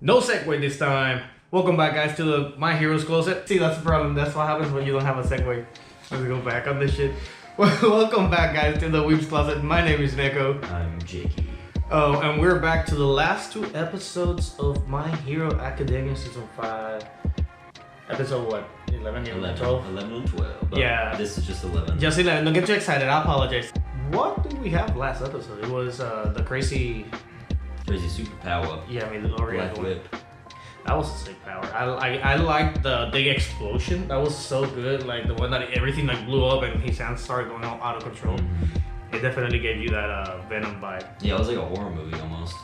No segue this time. Welcome back, guys, to the My Heroes Closet. See, that's the problem. That's what happens when you don't have a segue. Let's go back on this shit. Welcome back, guys, to the Weeb's Closet. My name is Nekko. I'm Jakey. Oh, and we're back to the last two episodes of My Hero Academia Season 5. Episode what? 11, 12? 11 and 12. But yeah. This is just 11. Just 11. Don't get too excited. I apologize. What did we have last episode? It was the crazy superpower. Yeah, I mean, the Blackwhip. That was a sick power. I liked the big explosion. That was so good. Like the one that everything like blew up and his hands started going all out of control. Mm-hmm. It definitely gave you that Venom vibe. Yeah, it was like a horror movie almost.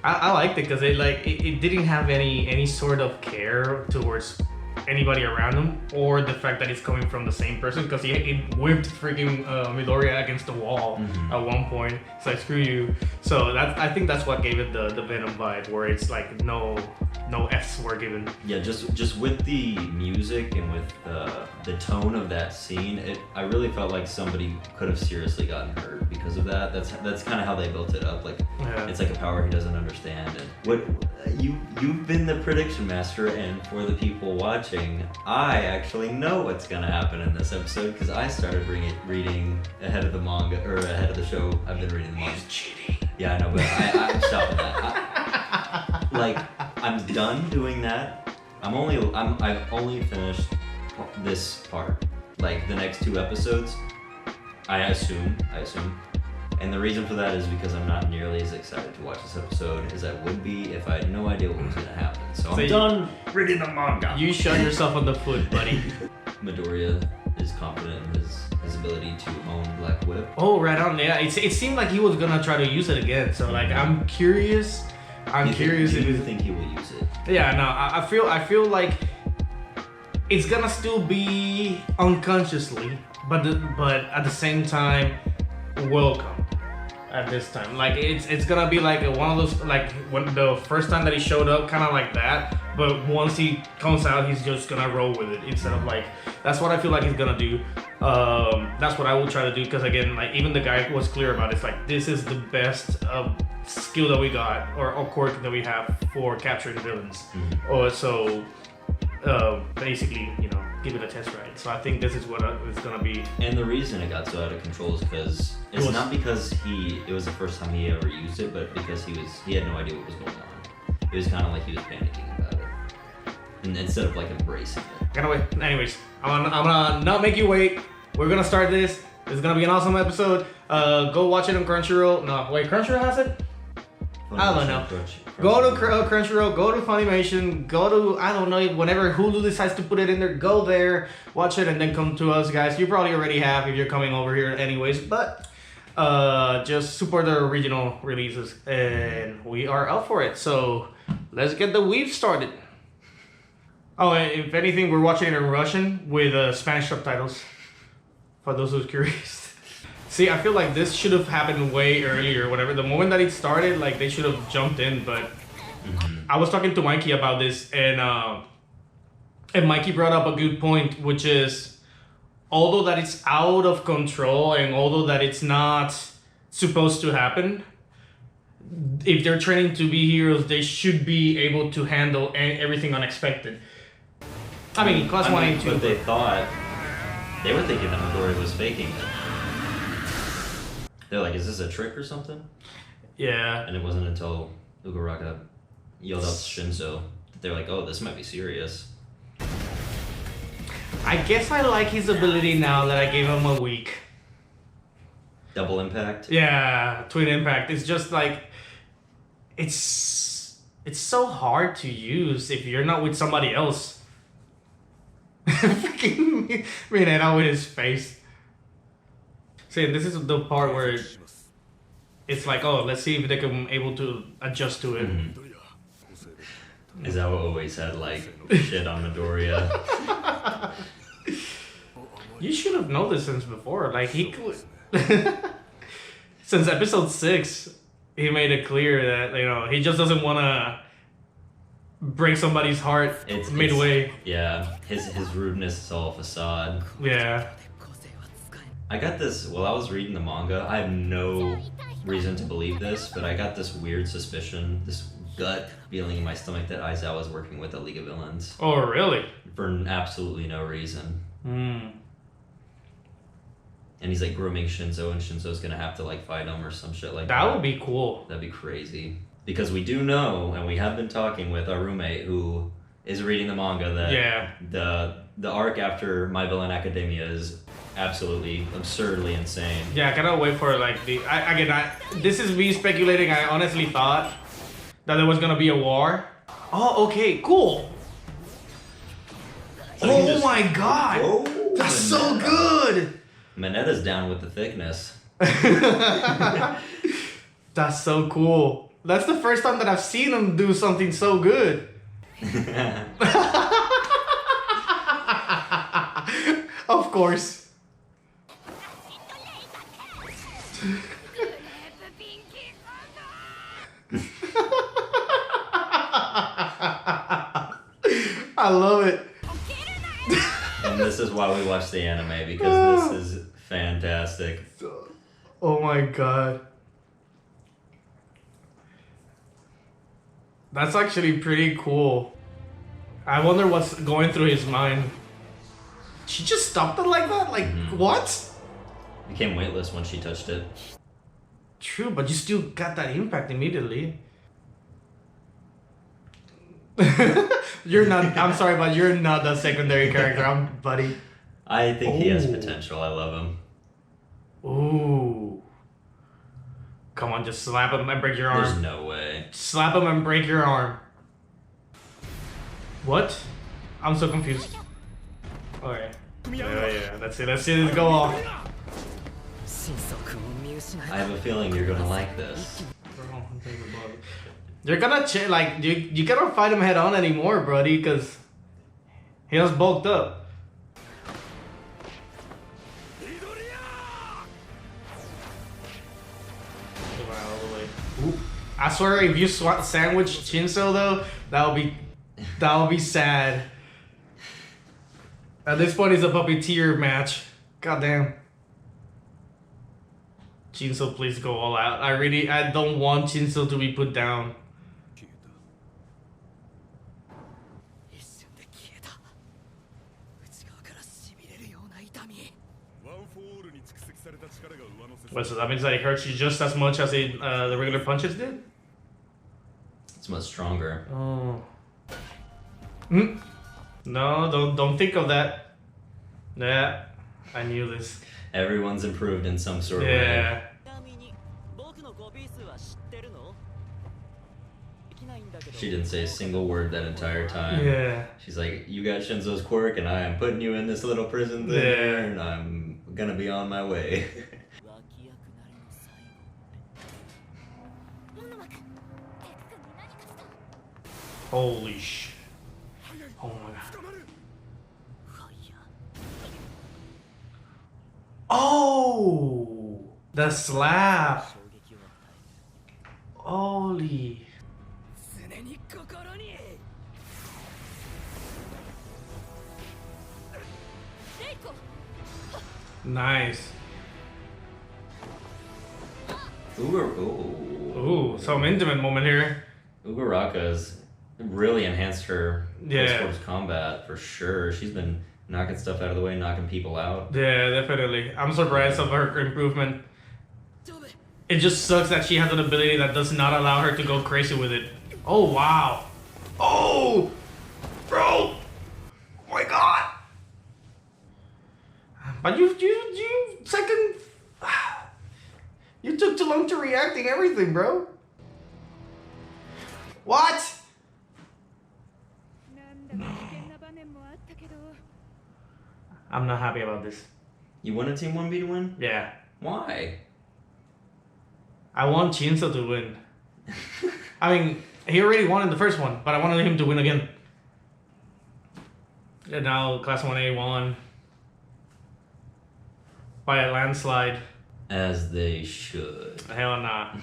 I liked it because it didn't have any sort of care towards anybody around him or the fact that it's coming from the same person, because it whipped freaking Midoriya against the wall at one point. It's like, screw you. So I think that's what gave it the Venom vibe, where it's like no F's were given. Yeah, just with the music and with the tone of that scene, I really felt like somebody could have seriously gotten hurt because of that. That's kind of how they built it up. Like It's like a power he doesn't understand. And what you've been the prediction master, and for the people watching, I actually know what's gonna happen in this episode because I started reading ahead of the manga, or ahead of the show. I've been reading the manga. He's cheating. Yeah, I know, but I'm stopping that. I'm done doing that. I've only finished this part. Like the next two episodes, I assume. And the reason for that is because I'm not nearly as excited to watch this episode as I would be if I had no idea what was gonna happen. So I'm done reading the manga. You shot yourself on the foot, buddy. Midoriya is confident in his ability to own Blackwhip. Oh, right on. Yeah, it seemed like he was gonna try to use it again. So like, I'm curious. Do you think he will use it? Yeah, no. I feel like it's gonna still be unconsciously, but at the same time, welcome. At this time, like it's gonna be like one of those, like when the first time that he showed up, kind of like that, but once he comes out, he's just gonna roll with it instead of like, that's what I feel like he's gonna do. That's what I will try to do, because again, like even the guy was clear about it. It's like, this is the best skill that we got, or quirk that we have for capturing villains. So basically, give it a test ride. So I think this is what it's gonna be. And the reason it got so out of control is because not because it was the first time he ever used it, but because he had no idea what was going on. It was kind of like he was panicking about it, and instead of like embracing it. Gotta wait. Anyways, I'm gonna not make you wait. We're gonna start this. It's gonna be an awesome episode. Go watch it on Crunchyroll. No, wait, Crunchyroll has it? I don't know. Go to Crunchyroll, go to Funimation, go to, I don't know, whenever Hulu decides to put it in there, go there, watch it, and then come to us, guys. You probably already have if you're coming over here anyways, but just support the original releases, and we are up for it. So let's get the weave started. Oh, and if anything, we're watching it in Russian with Spanish subtitles, for those who's curious. See, I feel like this should have happened way earlier, whatever. The moment that it started, like, they should have jumped in, but I was talking to Mikey about this, and Mikey brought up a good point, which is, although that it's out of control, and although that it's not supposed to happen, if they're training to be heroes, they should be able to handle everything unexpected. I mean, class 1 and 2. But they were thinking that Midoriya was faking it. They're like, is this a trick or something? Yeah. And it wasn't until Uraraka yelled out to Shinso that they're like, oh, this might be serious. I guess I like his ability now that I gave him a week. Double impact? Yeah, twin impact. It's just like, it's so hard to use if you're not with somebody else. Freaking Mineta with his face. See, this is the part where it's like, oh, let's see if they can able to adjust to it. Is that what always had like shit on Midoriya? You should have known this since before. Like since episode 6, he made it clear that he just doesn't want to break somebody's heart midway. Yeah, his rudeness is all facade. Yeah. I got this while I was reading the manga. I have no reason to believe this, but I got this weird suspicion, this gut feeling in my stomach that Aizawa's working with a League of Villains. Oh, really? For absolutely no reason. Hmm. And he's like grooming Shinso, and Shinso's gonna have to like fight him or some shit like that. That would be cool. That'd be crazy. Because we do know, and we have been talking with our roommate who is reading the manga, that the arc after My Villain Academia is absolutely absurdly insane. Yeah, I cannot wait for like this is me speculating. I honestly thought that there was gonna be a war. Oh, okay, cool. So oh my god, whoa, that's so good. Manetta's down with the thickness. That's so cool. That's the first time that I've seen him do something so good. Of course. I love it. And this is why we watch the anime, because this is fantastic. Oh my god. That's actually pretty cool. I wonder what's going through his mind. She just stopped it like that? Like, what? Became weightless once she touched it. True, but you still got that impact immediately. You're not, I'm sorry, but you're not the secondary character, buddy. I think he has potential. I love him. Ooh. Come on, just slap him and break your arm. There's no way. Slap him and break your arm. What? I'm so confused. Okay. Yeah, that's it. Let's see this go off. I have a feeling you're gonna like this. You're gonna like you cannot fight him head on anymore, buddy, because he has bulked up. I swear, if you sandwich Shinso though, that would be sad. At this point, it's a puppeteer match. Goddamn. Shinso, please go all out. I don't want Shinso to be put down. Wait, so that means that it hurts you just as much as the regular punches did? It's much stronger. Oh. No, don't think of that. Yeah, I knew this. Everyone's improved in some sort of way. Yeah. She didn't say a single word that entire time. Yeah. She's like, you got Shinso's quirk, and I am putting you in this little prison there, and I'm gonna be on my way. Holy sh! Oh my god. Oh! The slap! Holy. Nice. Ooh, some intimate moment here. Ugaraka's really enhanced her Yeah. close combat for sure. She's been knocking stuff out of the way, knocking people out. Yeah, definitely. I'm surprised of her improvement. It just sucks that she has an ability that does not allow her to go crazy with it. Oh, wow. Oh! Bro! Oh my god! But you second... You took too long to reacting everything, bro. What? I'm not happy about this. You want a Team 1B to win? Yeah. Why? I want Shinso to win. I mean, he already won in the first one, but I wanted him to win again. And now Class 1A won by a landslide. As they should. Hell nah.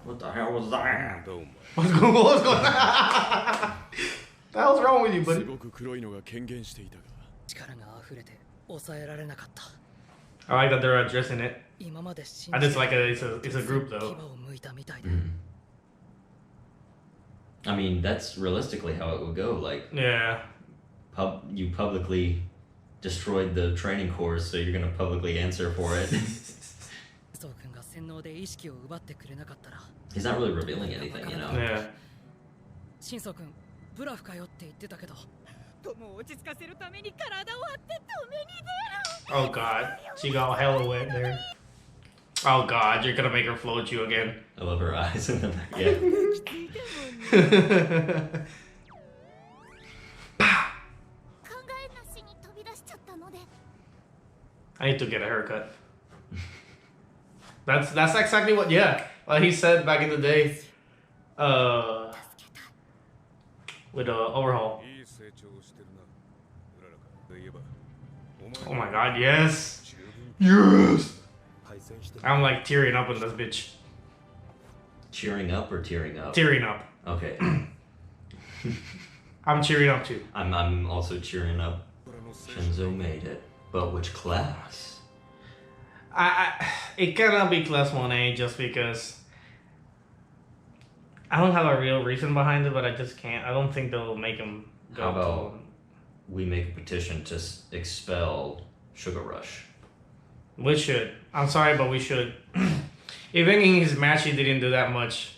What the hell was that? What's going on? The hell's wrong with you, buddy? I like that they're addressing it. I just like it. It's a group though. I mean, that's realistically how it would go. Like, Yeah. you publicly destroyed the training course, so you're gonna publicly answer for it. He's not really revealing anything, you know? Yeah. シンソ君ブラフかよって言ってたけど友を落ち着かせるために体を張って止めに出る Oh god, she got hella wet there. Oh god, you're gonna make her float you again. I love her eyes in the back. Yeah. 考えなしに飛び出しちゃったので I need to get a haircut. That's exactly what, yeah, what he said back in the day. With overhaul. Oh my god, yes! Yes! I'm like tearing up in this bitch. Cheering up or tearing up? Tearing up. Okay. I'm cheering up too. I'm also cheering up. Shinso made it. But which class? It cannot be class 1A just because I don't have a real reason behind it, but I just can't. I don't think they'll make him go. How about we make a petition to expel Sugar Rush? We should. I'm sorry, but we should. Even in his match, he didn't do that much.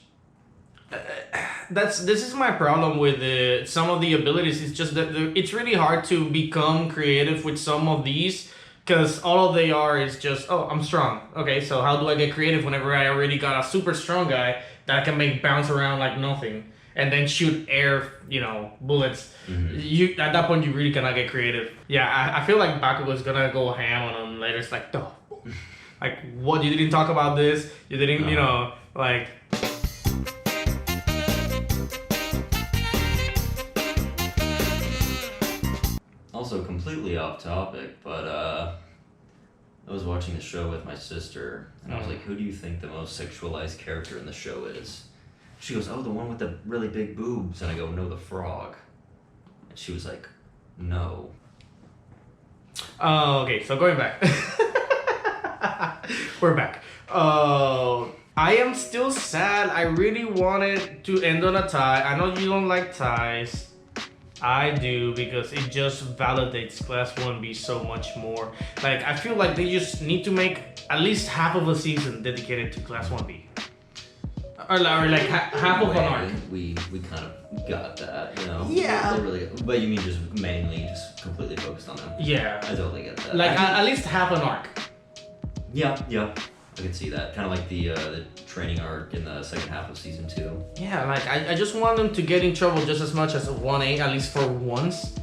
This is my problem with some of the abilities. It's just that it's really hard to become creative with some of these because all they are is just, oh, I'm strong. Okay, so how do I get creative whenever I already got a super strong guy that can make bounce around like nothing and then shoot air, bullets? You at that point you really cannot get creative. Yeah, I feel like Bakugo is gonna go ham on him later. It's like, oh, like what? You didn't talk about this. You didn't, like. Also completely off topic, but I was watching a show with my sister, and I was like, who do you think the most sexualized character in the show is? She goes, oh, the one with the really big boobs. And I go, no, the frog. And she was like, no. Okay, so going back. We're back. I am still sad. I really wanted to end on a tie. I know you don't like ties. I do, because it just validates Class 1B so much more. Like, I feel like they just need to make at least half of a season dedicated to Class 1B. Or like half of an arc. We kind of got that, Yeah. They really, but you mean just mainly just completely focused on them? Yeah. I totally get that. Like, at least half an arc. Yeah. I can see that. Kind of like the training arc in the second half of season 2. Yeah, like I just want them to get in trouble just as much as 1A, at least for once,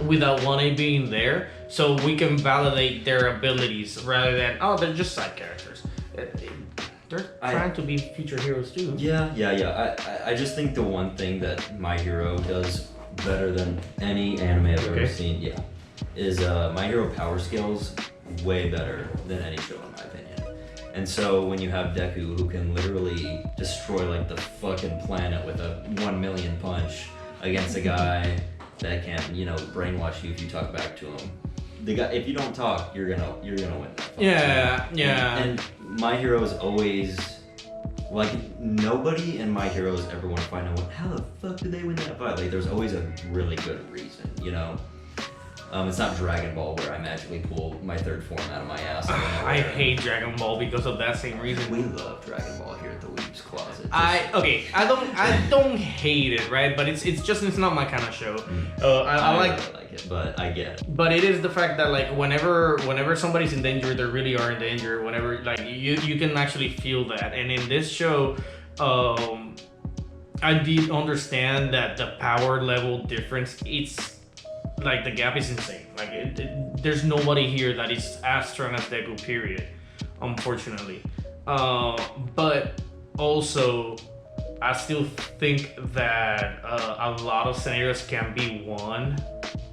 without 1A being there, so we can validate their abilities rather than, oh, they're just side characters. They're trying to be future heroes too. Yeah. I just think the one thing that My Hero does better than any anime I've ever seen, is My Hero power skills way better than any show in my opinion. And so when you have Deku, who can literally destroy like the fucking planet with a 1 million punch against a guy that can, brainwash you if you talk back to him. The guy, if you don't talk, you're gonna win that fight. Yeah. And My Hero is always like, nobody in My Heroes ever want to find out how the fuck did they win that fight. Like, there's always a really good reason, It's not Dragon Ball where I magically pull my third form out of my ass. I hate Dragon Ball because of that same reason. We love Dragon Ball here at the Weeb's Closet. I don't hate it, right? But it's not my kind of show. I like it, but I get it. But it is the fact that like whenever somebody's in danger, they really are in danger. Whenever like you can actually feel that. And in this show, I did understand that the power level difference, it's like the gap is insane. Like there's nobody here that is as strong as Deku, period, unfortunately. But also I still think that a lot of scenarios can be won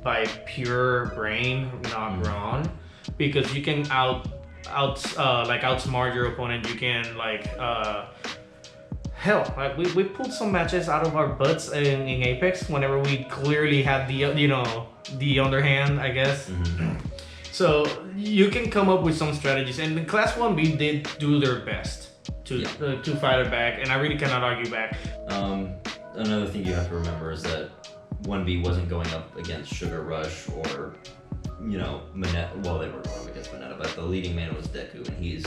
by pure brain, not brawn, because you can outsmart your opponent. You can hell, like we pulled some matches out of our butts in Apex whenever we clearly had the underhand, I guess. So you can come up with some strategies, and the Class 1B did do their best to fight it back, and I really cannot argue back. another thing you have to remember is that 1B wasn't going up against Sugar Rush or, you know, Mineta. Well, they were going up against Mineta, but the leading man was Deku, and he's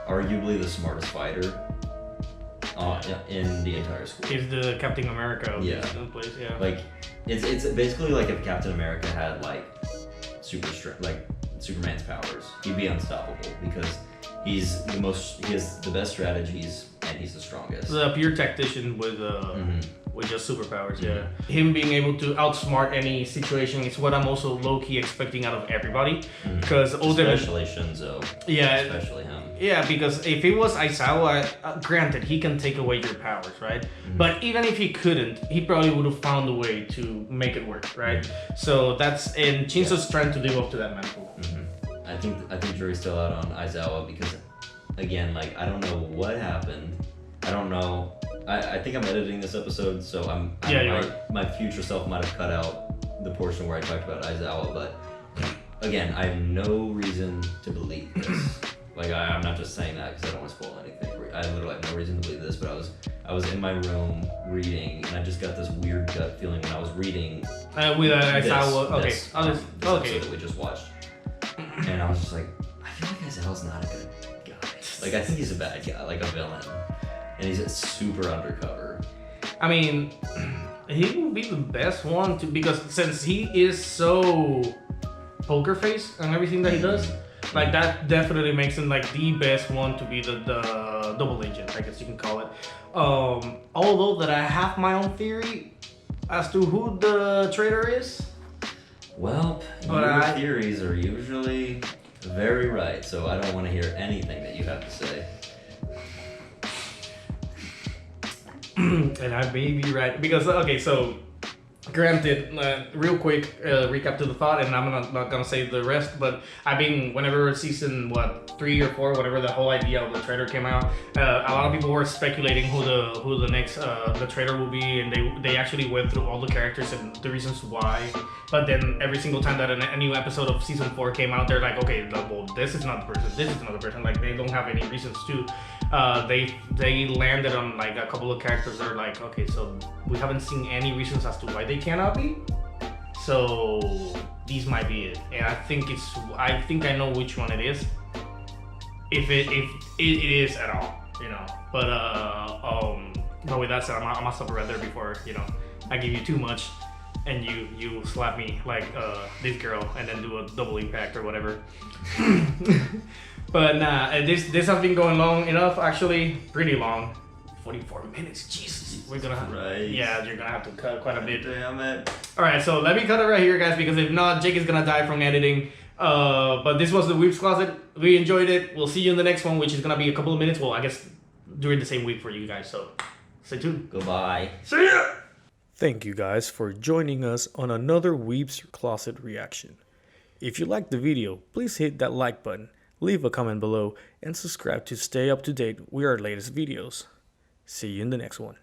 arguably the smartest fighter in the entire school. He's the Captain America of Yeah. this place, yeah. Like, it's basically like if Captain America had like Superman's powers, he'd be unstoppable because he has the best strategies and he's the strongest. The pure tactician with just superpowers, yeah. Him being able to outsmart any situation is what I'm also low-key expecting out of everybody. Because especially Shinso. Yeah. Especially him. Yeah, because if it was Aizawa, granted, he can take away your powers, right? But even if he couldn't, he probably would have found a way to make it work, right? So and Shinso's trying to live up to that mantle. I think jury's still out on Aizawa because, again, like, I don't know what happened. I don't know. I think I'm editing this episode, so my future self might have cut out the portion where I talked about Aizawa, but again, I have no reason to believe this. Like, I'm not just saying that because I don't want to spoil anything. I literally have no reason to believe this, but I was in my room reading, and I just got this weird gut feeling when I was reading with Aizawa. this episode that we just watched, and I was just like, I feel like Aizawa's not a good guy. Like, I think he's a bad guy, like a villain. And he's super undercover. I mean, he will be the best one because since he is so poker face and everything that he does, like that definitely makes him like the best one to be the double agent, I guess you can call it. Although that I have my own theory as to who the traitor is. Well, your theories are usually very right, so I don't want to hear anything that you have to say. And I may be right because so granted, real quick recap to the thought, and I'm not gonna say the rest, but I've been whenever season 3 or 4, whatever the whole idea of the traitor came out, a lot of people were speculating who the next the traitor will be, and they actually went through all the characters and the reasons why. But then every single time that a new episode of season 4 came out, they're like, okay, well, this is not the person, this is another person. Like, they don't have any reasons to. They landed on like a couple of characters that are like, okay, so we haven't seen any reasons as to why they cannot be. So these might be it, and I think I know which one it is. If it is at all, you know. But with that said, I'm gonna stop right there before, you know, I give you too much and you slap me like this girl and then do a double impact or whatever. But nah, this has been going long enough, actually, pretty long. 44 minutes, Jesus. We're gonna you're gonna have to cut quite a bit. Damn it. Alright, so let me cut it right here, guys, because if not, Jake is gonna die from editing. But this was the Weeps Closet. We enjoyed it. We'll see you in the next one, which is gonna be a couple of minutes. Well, I guess during the same week for you guys, so stay tuned. Goodbye. See ya! Thank you guys for joining us on another Weeps Closet reaction. If you liked the video, please hit that like button, leave a comment below, and subscribe to stay up to date with our latest videos. See you in the next one.